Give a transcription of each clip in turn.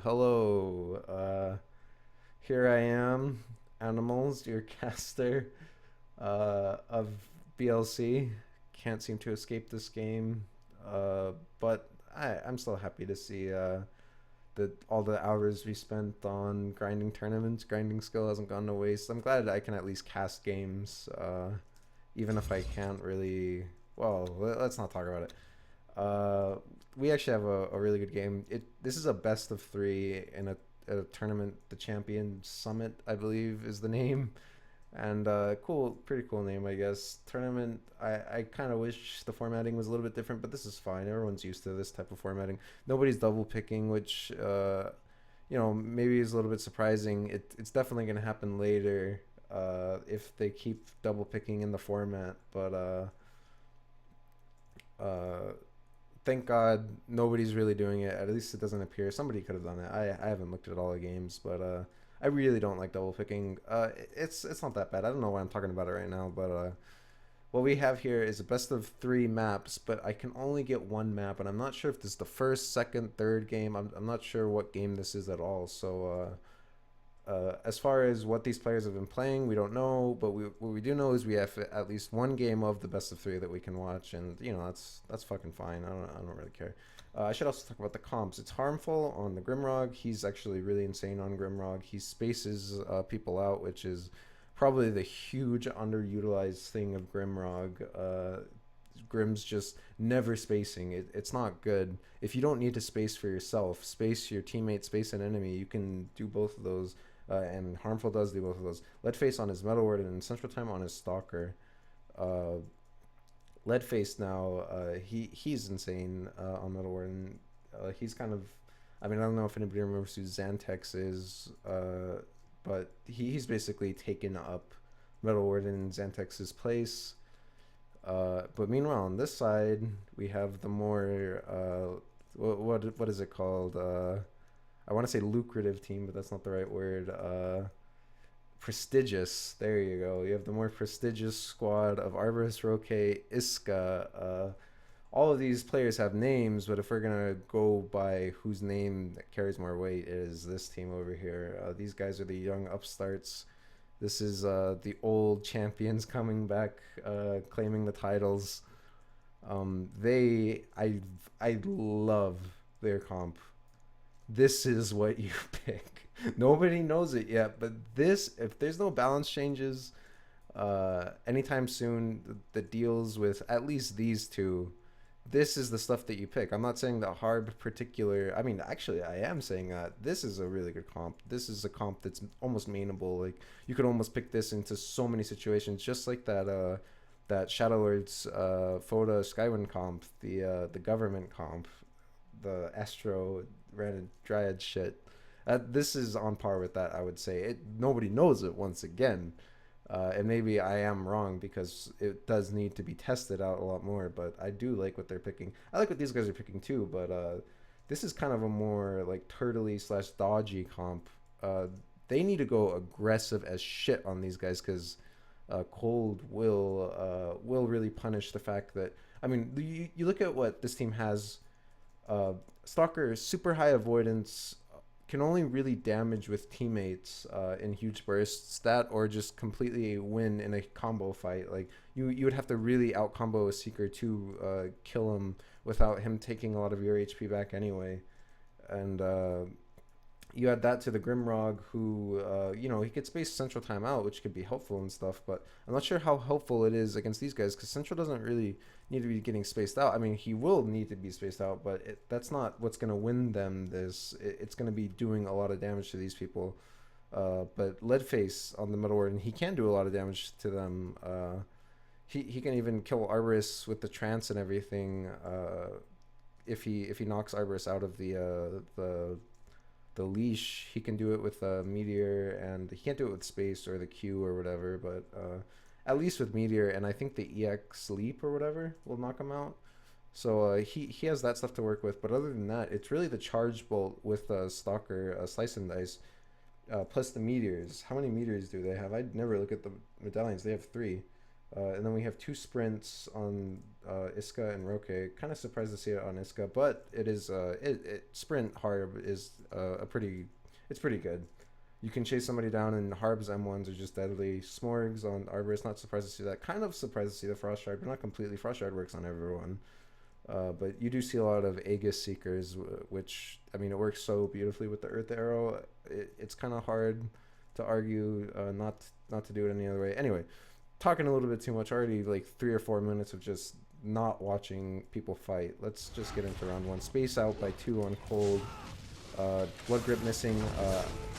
hello. Here I am, Animals, your caster of BLC. Can't seem to escape this game, but I'm still happy to see that all the hours we spent on grinding tournaments, grinding skill hasn't gone to waste. I'm glad I can at least cast games, even if I can't really. Well, let's not talk about it. Uh, we actually have a really good game. This is a best of three in a tournament. The Champion Summit, I believe, is the name, and pretty cool name, I guess. Tournament. I kind of wish the formatting was a little bit different, but this is fine. Everyone's used to this type of formatting. Nobody's double picking, which maybe is a little bit surprising. It's definitely going to happen later if they keep double picking in the format, but uh thank God nobody's really doing it. At least it doesn't appear. Somebody could have done it. I haven't looked at all the games, but I really don't like double picking. It's not that bad. I don't know why I'm talking about it right now, but what we have here is a best of three maps, but I can only get one map, and I'm not sure if this is the first, second, third game. I'm not sure what game this is at all. So as far as what these players have been playing, we don't know, but what we do know is we have at least one game of the best of three that we can watch, and that's fucking fine. I don't really care. I should also talk about the comps. It's harmful on the Grimrog. He's actually really insane on Grimrog. He spaces people out, which is probably the huge underutilized thing of Grimrog. Grim's just never spacing. It's not good. If you don't need to space for yourself, space your teammate, space an enemy, you can do both of those. And Harmful does do both of those. LeadFace on his Metal Warden and CentralTime on his Stalker. Uh, LeadFace now, he's insane on Metal Warden. He's kind of, I mean, I don't know if anybody remembers who Xantex is, but he's basically taken up Metal Warden in Xantex's place. But meanwhile, on this side, we have the more what is it called? I want to say lucrative team, but that's not the right word. Prestigious. There you go. You have the more prestigious squad of Arborist, Roque, Iska. All of these players have names, but if we're gonna go by whose name that carries more weight, it is this team over here. These guys are the young upstarts. This is the old champions coming back, claiming the titles. I love their comp. This is what you pick. Nobody knows it yet, but this, if there's no balance changes anytime soon that deals with at least these two, this is the stuff that you pick. I'm not saying that Harb particular. I mean, actually, I am saying that this is a really good comp. This is a comp that's almost mainable. Like you could almost pick this into so many situations, just like that Shadow Lord's Foda Skywind comp, the government comp, the Astro Red Dryad shit. This is on par with that, I would say. Nobody knows it once again. And maybe I am wrong because it does need to be tested out a lot more, but I do like what they're picking. I like what these guys are picking too, but this is kind of a more like turtley slash dodgy comp. They need to go aggressive as shit on these guys because Cold will really punish the fact that, I mean, you look at what this team has. Stalker, super high avoidance, can only really damage with teammates in huge bursts. That or just completely win in a combo fight. Like you would have to really out combo a Seeker to kill him without him taking a lot of your HP back anyway. And you add that to the Grimrog, who he could space Central Time out, which could be helpful and stuff. But I'm not sure how helpful it is against these guys because Central doesn't really need to be getting spaced out. I mean, he will need to be spaced out, but that's not what's going to win them this. It's going to be doing a lot of damage to these people. But LeadFace on the Metal Warden, he can do a lot of damage to them. He can even kill Arborist with the trance and everything. If he knocks Arborist out of the leash, he can do it with Meteor, and he can't do it with Space or the Q or whatever, but at least with Meteor, and I think the EX Leap or whatever will knock him out. So he has that stuff to work with, but other than that, it's really the Charge Bolt with Stalker, Slice and Dice, plus the Meteors. How many Meteors do they have? I'd never look at the medallions. They have 3. And then we have 2 sprints on Iska and Roque. Kind of surprised to see it on Iska, but it is sprint Harb is it's pretty good. You can chase somebody down, and Harb's M1s are just deadly. Smorgs on Arborist, not surprised to see that. Kind of surprised to see the Frost Shard, but not completely. Frost Shard works on everyone. But you do see a lot of Aegis Seekers, which, I mean, it works so beautifully with the Earth Arrow. It's kind of hard to argue not to do it any other way. Anyway, talking a little bit too much already, like 3 or 4 minutes of just not watching people fight. Let's just get into round 1. Space out by 2 on Cold. Blood Grip missing.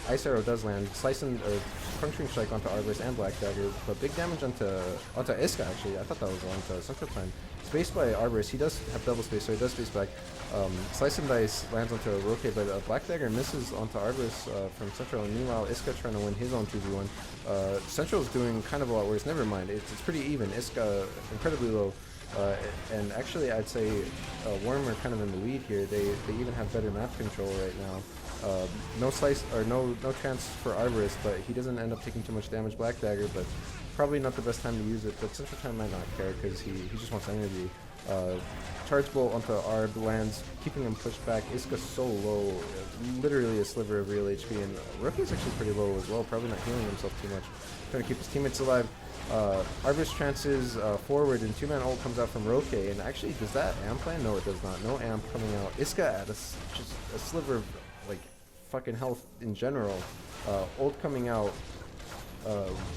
Ice Arrow does land. Slicing or Puncturing Strike onto Arborist and Black Dagger, but big damage onto Iska actually. I thought that was onto CentralTime. Space by Arborist. He does have double space, so he does space back. Slice and Dice lands onto Roque, but Black Dagger misses onto Arborist from Central. And meanwhile, Iska trying to win his own 2v1. Central's doing kind of a lot worse. Never mind. It's pretty even. Iska incredibly low. And actually, I'd say Worm are kind of in the lead here. They even have better map control right now. No slice or no chance for Arborist, but he doesn't end up taking too much damage. Black Dagger, but probably not the best time to use it. But CentralTime might not care because he just wants energy. Charge Bolt onto Arb lands, keeping him pushed back. Iska's so low, literally a sliver of real HP, and Rookie's actually pretty low as well, probably not healing himself too much. Trying to keep his teammates alive. Arborist trances forward, and 2-man ult comes out from Roque, and actually, does that amp land? No, it does not. No amp coming out. Iska at just a sliver of, like, fucking health in general. Ult coming out.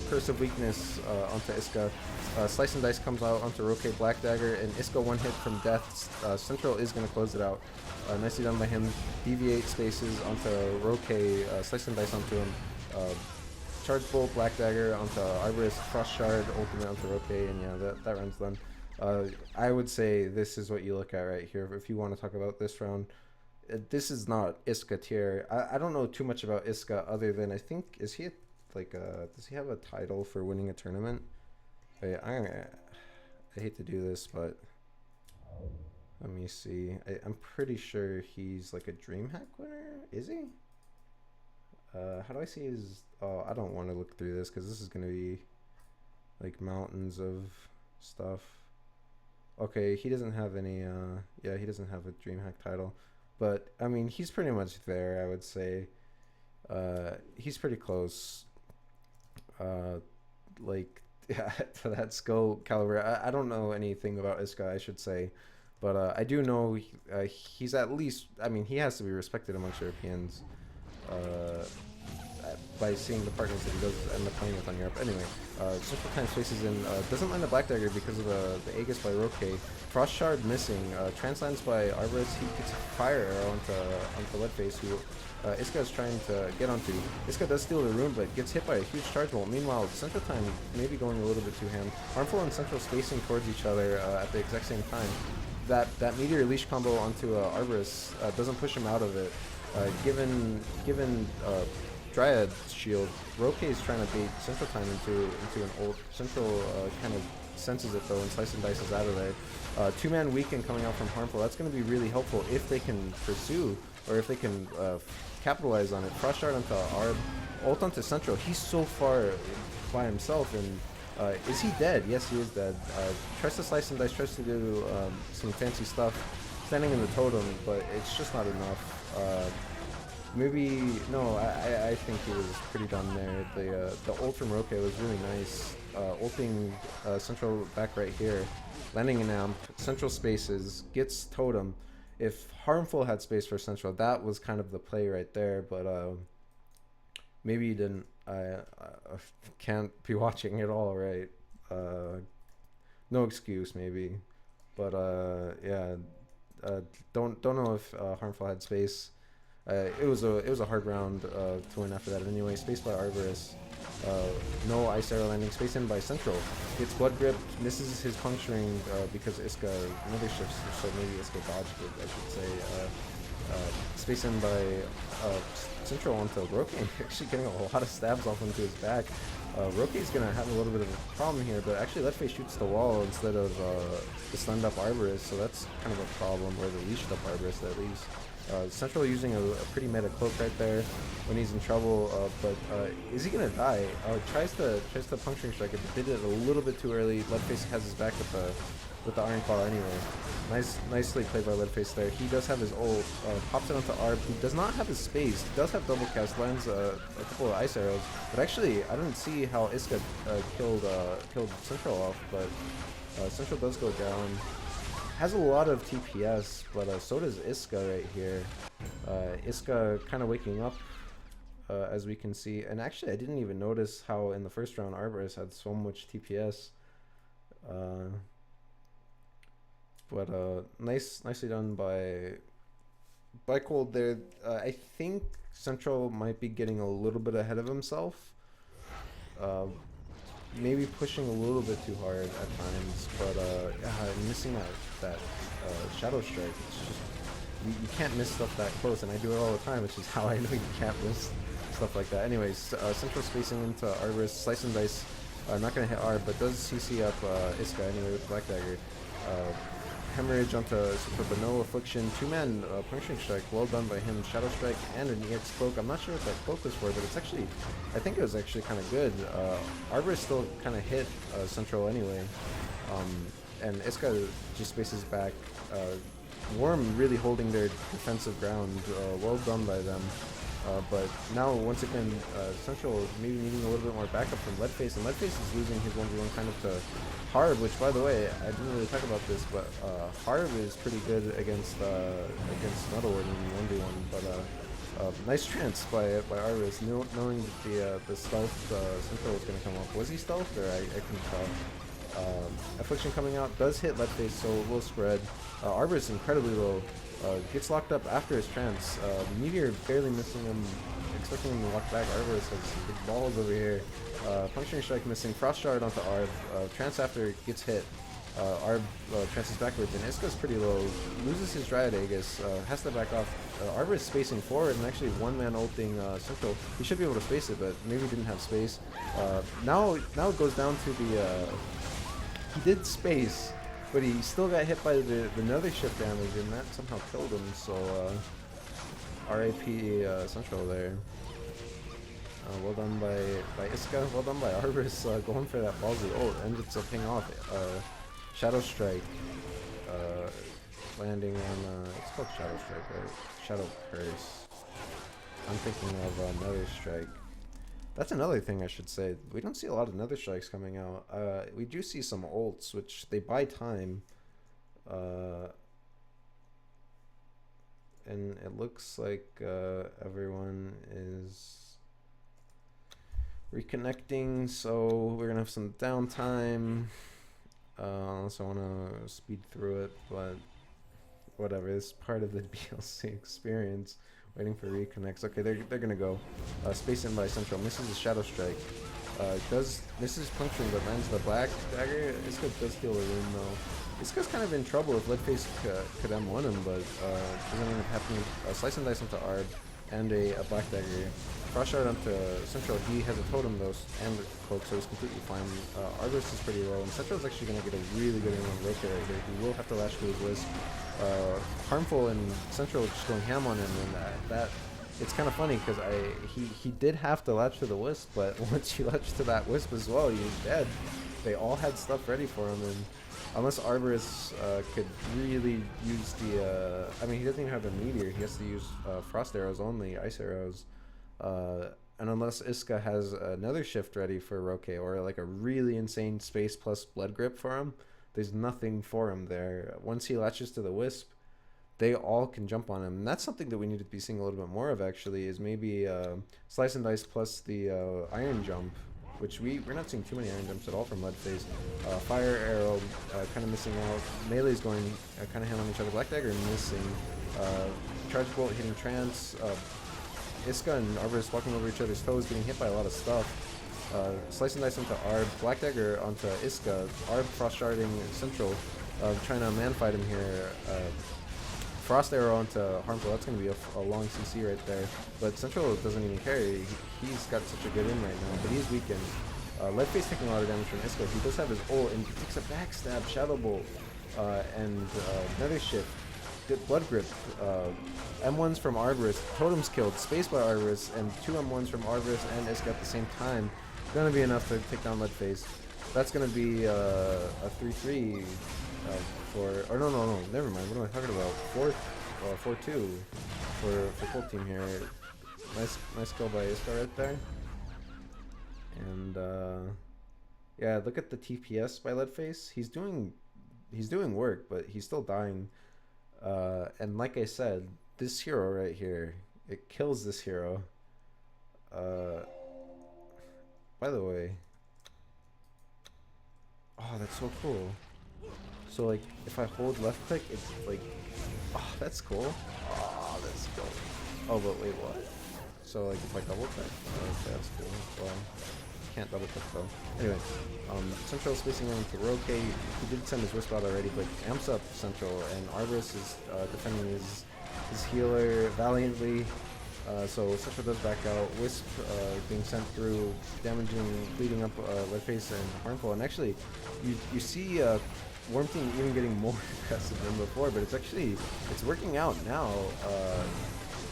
Curse of Weakness onto Iska. Slice and Dice comes out onto Roque, Black Dagger, and Iska 1 hit from death. Central is going to close it out. Nicely done by him. Deviate spaces onto Roque, Slice and Dice onto him. Charge Bolt, Black Dagger onto Arborist, Frost Shard, Ultimate onto Roque, and yeah, that round's done. I would say this is what you look at right here if you want to talk about this round. This is not Iska tier. I don't know too much about Iska other than I think, is he like does he have a title for winning a tournament? I hate to do this, but let me see. I'm pretty sure he's like a DreamHack winner. Is he? How do I see his... Oh, I don't want to look through this because this is going to be like mountains of stuff. Okay, he doesn't have any... yeah, he doesn't have a DreamHack title. But, I mean, he's pretty much there, I would say. He's pretty close. Like, yeah, to that skill caliber. I don't know anything about Iska, I should say. But I do know he's at least... I mean, he has to be respected amongst Europeans. By seeing the partners that he does end up playing with on Europe. Anyway, CentralTime spaces in, doesn't land the Black Dagger because of the Aegis by Roque. Frost Shard missing, Translands by Arborist. He gets a Fire Arrow onto LeadFace, who Iska is trying to get onto. Iska does steal the rune, but gets hit by a huge Charge Bolt. Meanwhile, CentralTime maybe going a little bit too ham. Harmful and Central spacing towards each other at the exact same time. That Meteor Leash combo onto Arborist doesn't push him out of it. Given Dryad shield, Roque is trying to bait CentralTime into an ult. Central kind of senses it though and Slice and Dice is out of there. 2-man weaken coming out from Harmful. That's going to be really helpful if they can pursue or if they can capitalize on it. Frost Shard onto Arb, ult onto Central. He's so far by himself, and is he dead? Yes, he is dead. Tries to Slice and Dice, tries to do some fancy stuff, standing in the totem, but it's just not enough. Maybe no. I think he was pretty done there. The ult from Roque was really nice. Ulting Central back right here, landing an amp. Central spaces, gets totem. If Harmful had space for Central, that was kind of the play right there. But maybe he didn't. I can't be watching it all right. No excuse maybe. But yeah. Don't know if Harmful had space. It was a hard round to win after that anyway. Space by Arborist. No Ice Arrow landing. Space in by Central. Gets Blood Grip. Misses his puncturing because Iska another shifts, so maybe Iska dodged it, I should say. Space in by Central onto Roque. Actually getting a lot of stabs off into his back. Roque is going to have a little bit of a problem here, but actually LeadFace shoots the wall instead of the stunned up Arborist, so that's kind of a problem, or the leashed up Arborist at least. Central using a pretty meta cloak right there when he's in trouble, but is he gonna die? Tries to puncturing strike it, but did it a little bit too early. LeadFace has his back with the Iron Claw anyway. Nicely played by LeadFace there. He does have his ult, pops it onto Arb, who does not have his space. He does have double cast, lands a couple of ice arrows, but actually I didn't see how Iska killed Central off, but Central does go down. Has a lot of TPS, but so does Iska right here. Iska kind of waking up, as we can see. And actually, I didn't even notice how in the first round Arborist had so much TPS. But nicely done by Cold there. I think Central might be getting a little bit ahead of himself. Maybe pushing a little bit too hard at times, but yeah, missing that Shadow Strike. It's just you can't miss stuff that close, and I do it all the time, which is how I know you can't miss stuff like that. Anyways, Central spacing into Arborist, Slice and Dice. Not gonna hit Arb, but does CC up Iska anyway with Black Dagger. Hemorrhage onto Super, but no Affliction. Two-man Puncturing Strike, well done by him. Shadow Strike and an EX Cloak. I'm not sure what that Cloak was for, but it's actually, I think it was actually kind of good. Arbor still kind of hit Central anyway. And Iska just spaces back. Worm really holding their defensive ground. Well done by them. But now, once again, Central maybe needing a little bit more backup from LeadFace, and LeadFace is losing his 1v1 kind of to Harb, which, by the way, I didn't really talk about this, but Harb is pretty good against Metalward in 1v1, but nice trance by Arborist, knowing that the stealth Central was going to come up. Was he stealth, or I couldn't tell. Affliction coming out, does hit LeadFace, so a little spread. Arbor is incredibly low. Gets locked up after his trance. Meteor barely missing him, expecting him to walk back. Arbor has big balls over here. Puncturing Strike missing. Frost Shard onto Arb. Trance after gets hit. Arb trances backwards, and Iska's pretty low. Loses his Dryad Aegis. Has to back off. Arbor is spacing forward and actually one-man ulting Central. He should be able to space it, but maybe didn't have space. Now it goes down to the... he did space, but he still got hit by the Nether Shift damage, and that somehow killed him, so RIP Central there. Well done by Iska, well done by Arborist, going for that ballsy ult, ends up paying off. Shadow Strike, landing on, it's called Shadow Strike, right? Shadow Curse. I'm thinking of Nether Strike. That's another thing I should say. We don't see a lot of Nether Strikes coming out. We do see some ults, which they buy time. And it looks like everyone is reconnecting, so we're gonna have some downtime. Unless I want to speed through it, but whatever. It's part of the DLC experience. Waiting for reconnects. Okay, they're gonna go. Space in by Central. Misses the Shadow Strike. Misses Puncturing, but lands the Black Dagger. Iska does heal a rune though. Iska's kind of in trouble if LeadFace could M1 him, but doesn't end up happening. Slice and Dice onto Arb and a Black Dagger. Frost Shard onto Central. He has a totem though and a cloak, so he's completely fine. Arborist is pretty low, and Central's actually gonna get a really good amount of Roke right here. He will have to lash to his Wisp. Harmful and Central just going ham on him, and that it's kind of funny because he did have to latch to the Wisp, but once you latch to that Wisp as well, you're dead. They all had stuff ready for him, and unless Arborist could really use the I mean, he doesn't even have a meteor, he has to use frost arrows only, ice arrows, and unless Iska has another shift ready for Roke or like a really insane space plus blood grip for him, there's nothing for him there. Once he latches to the Wisp, they all can jump on him. And that's something that we need to be seeing a little bit more of, actually, is maybe Slice and Dice plus the Iron Jump, which we're not seeing too many Iron Jumps at all from LeadFace. Fire Arrow kind of missing out. Melee's going kind of hand on each other. Black Dagger missing. Charge Bolt hitting Trance. Iska and Arborist walking over each other's toes, getting hit by a lot of stuff. Slice and Dice onto Arb, Black Dagger onto Iska, Arb Frost Sharding Central, trying to man fight him here. Frost Arrow onto Harmful, that's going to be a long CC right there, but Central doesn't even care. He's got such a good in right now, but he's weakened. LeadFace taking a lot of damage from Iska. He does have his ult, and he takes a backstab, Shadow Bolt, and Nether Shift. Blood Grip, M1s from Arborist, Totems killed, Space by Arborist, and 2 M1s from Arborist and Iska at the same time. Gonna be enough to take down LeadFace. That's gonna be a 3-3 or no, never mind. What am I talking about? 4-2 for full team here. Nice kill by Iska right there. And yeah, look at the TPS by LeadFace. He's doing work, but he's still dying. And like I said, this hero right here, it kills this hero. By the way, oh, that's so cool. So like, if I hold left click, it's like, oh, that's cool. Oh, that's cool. Oh, but wait, what? So like, if I double click, oh, okay, that's cool. Well, can't double click though. Anyway, Central spacing into Roke. He did send his Wisp out already, but amps up Central, and Arborist is defending his healer valiantly. So Central does back out. Wisp being sent through, damaging, bleeding up LeadFace and Harmful. And actually, you see Worm Team even getting more aggressive than before, but it's working out now.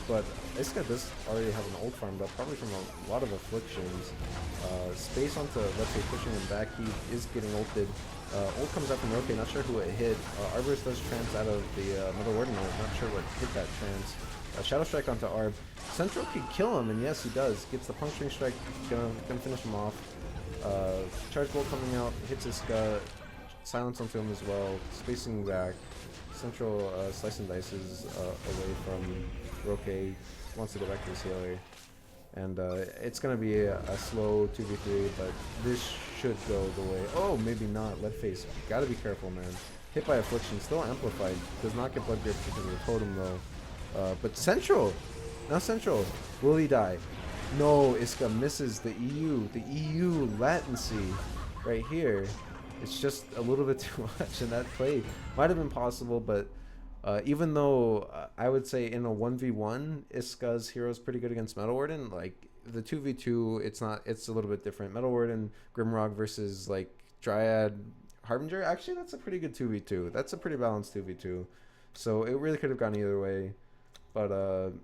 But Iska does already have an ult farmed up, probably from a lot of afflictions. Space onto LeadFace, pushing him back. He is getting ulted. Ult comes out from Roke, not sure who it hit. Arborist does trance out of the Mother Warden, not sure what hit that trance. Shadow Strike onto Arb. Central could kill him, and yes, he does. Gets the Puncturing Strike, gonna finish him off. Charge Bolt coming out, hits Iska. Silence onto him as well. Spacing back. Central Slice and Dices away from Roke. Wants to go back to his healer. And it's going to be a slow 2v3, but this should go the way. Oh, maybe not. LeadFace. Gotta be careful, man. Hit by Affliction. Still amplified. Does not get Blood Grip because of the totem, though. But Central! Now Central. Will he die? No, Iska misses the EU. The EU latency right here. It's just a little bit too much, and that play might have been possible, but even though I would say in a 1v1, Iska's hero is pretty good against Metal Warden, like the 2v2, it's a little bit different. Metal Warden, Grimrock versus like Dryad, Harbinger, actually that's a pretty good 2v2. That's a pretty balanced 2v2. So it really could have gone either way, but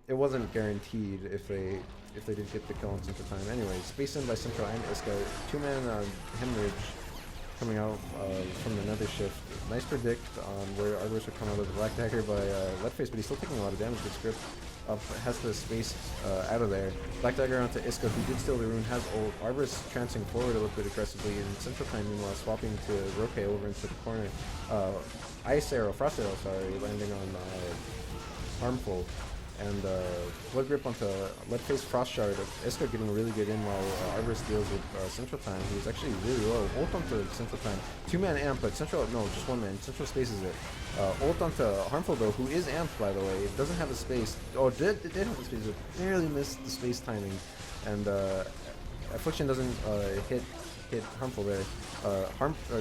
it wasn't guaranteed if they did get the kill on CentralTime. Anyway, Space in by Central and Iska, 2-man Hemorrhage coming out from the Nether Shift. Nice predict on where Arborist would come out with the Black Dagger by LeadFace, but he's still taking a lot of damage. The script has the space out of there. Black Dagger onto Iska, who did steal the rune, has ult. Arborist trancing forward a little bit aggressively, and CentralTime meanwhile swapping to Roke over into the corner. Frost Arrow, sorry, landing on Harmful. And Blood Grip onto LeadFace Frost Shard. Iska getting really good in while Arborist deals with CentralTime. He was actually really low. Ult onto CentralTime. 2-man amp, but Central, no, just 1-man. Central spaces it. Ult onto Harmful, though, who is amped, by the way. It doesn't have a space. Oh, it did have a space. It barely missed the space timing. And Affliction doesn't hit Harmful there.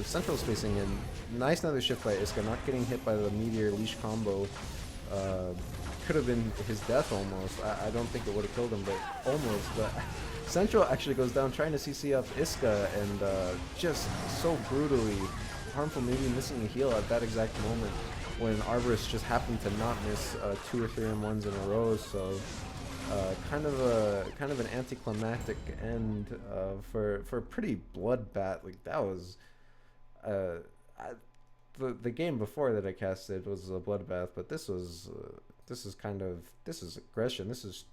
Central spacing in. Nice another shift by Iska, not getting hit by the Meteor Leash combo. Could have been his death almost. I don't think it would have killed him, but almost. But Central actually goes down trying to CC up Iska, and just so brutally Harmful, maybe missing a heal at that exact moment when Arborist just happened to not miss 2 or 3 M1s in a row. So kind of an anticlimactic end for a pretty bloodbath. Like that was the game before that I casted was a bloodbath, but this was. This is aggression. This is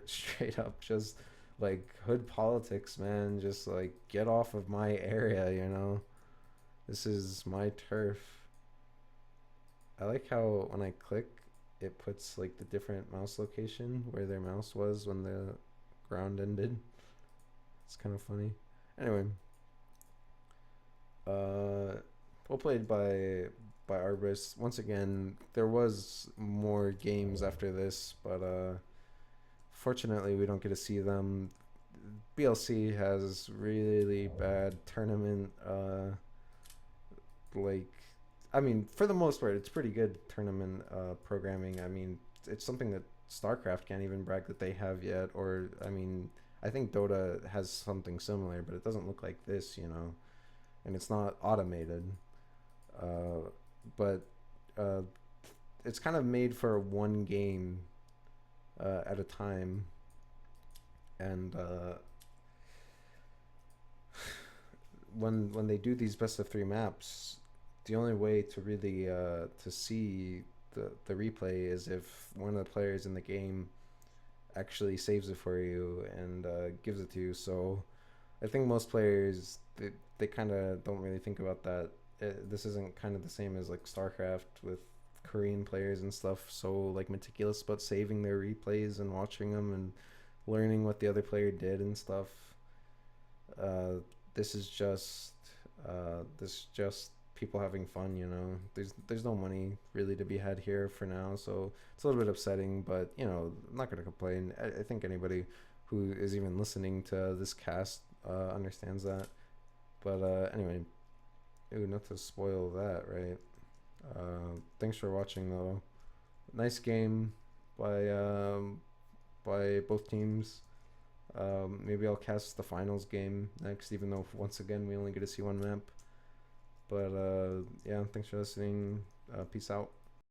straight up just like hood politics, man. Just like get off of my area, you know. This is my turf. I like how when I click, it puts like the different mouse location where their mouse was when the ground ended. It's kind of funny. Anyway, well played by Arborist. Once again, there was more games after this, but fortunately we don't get to see them. BLC has really bad tournament I mean, for the most part it's pretty good tournament programming. I mean, it's something that StarCraft can't even brag that they have yet, or I mean, I think Dota has something similar, but it doesn't look like this, you know, and it's not automated. But it's kind of made for one game at a time, and when they do these best of three maps, the only way to really to see the replay is if one of the players in the game actually saves it for you and gives it to you. So I think most players they kind of don't really think about that. This isn't kind of the same as like StarCraft with Korean players and stuff. So like meticulous about saving their replays and watching them and learning what the other player did and stuff. Uh, this is just people having fun. There's no money really to be had here for now, so it's a little bit upsetting. But I'm not gonna complain. I think anybody who is even listening to this cast understands that. But anyway, not to spoil that, right? Thanks for watching though. Nice game by both teams. Maybe I'll cast the finals game next, even though once again we only get to see one map. But yeah, thanks for listening. Peace out.